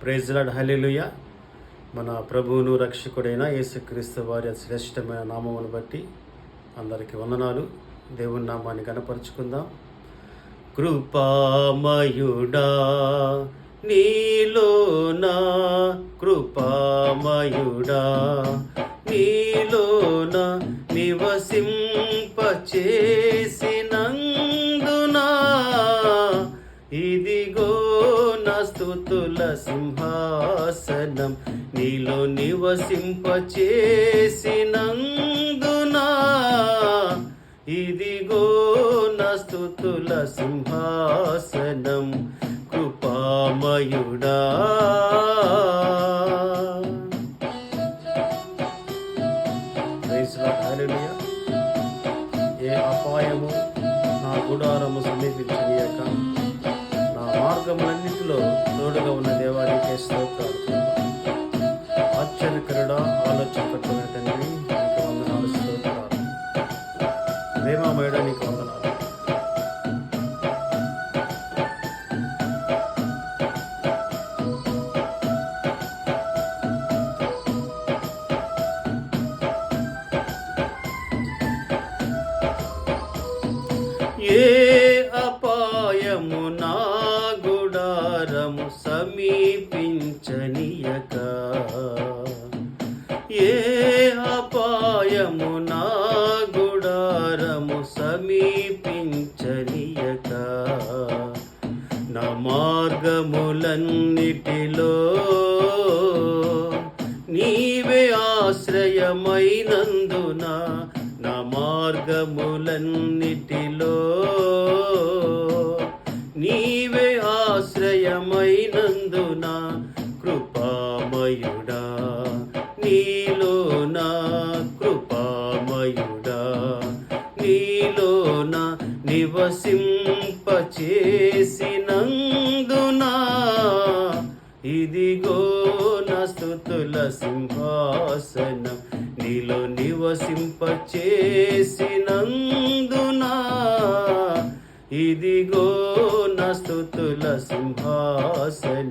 Praise lord, హల్లెలూయా. మన ప్రభువును రక్షకుడైన యేసుక్రీస్తు వారి శ్రేష్టమైన నామమును బట్టి అందరికీ వందనాలు. దేవుని నామాన్ని కనపరుచుకుందాం. కృపామయుడా నీలోనా, కృపామయుడా నీలోనా నివసింపచేసినందునా, ఇదిగో నా స్తుతుల సింహాసనం నీలో నివసింపచేసినందునా, ఇదిగో నా స్తుతుల సింహాసనం కృపామయుడా. హల్లెలూయా. ఏ అపాయము నా గుడారము సమీపించనీయక నా మార్గములన్నిటిలో తోడుగా ఉన్న దేవానికి స్తోత్రాలు. ఆశ్చర్యకరుడా, ఆలోచనకర్తైన తండ్రి, నీకు వందనాలు, స్తోత్రాలు. ప్రేమమయుడా, నీకు వందనాలు. ఏ అపాయము నా గుడారము సమీపించనీయక, ఏ అపాయము నా గుడారము సమీపించనీయక, నా మార్గములన్నిటిలో నీవే ఆశ్రయమైనందున, నా మార్గములన్నిటిలో నీవే ఆశ్రయమైనందున, కృపామయుడా నీలోనా, కృపామయుడా నీలోనా నివసింపచేసినందునా, ఇదిగో నా స్తుతుల సింహాసనం నీలో నివసింపచేసినందునా, ఇదిగో నా స్తుతుల సింహాసనం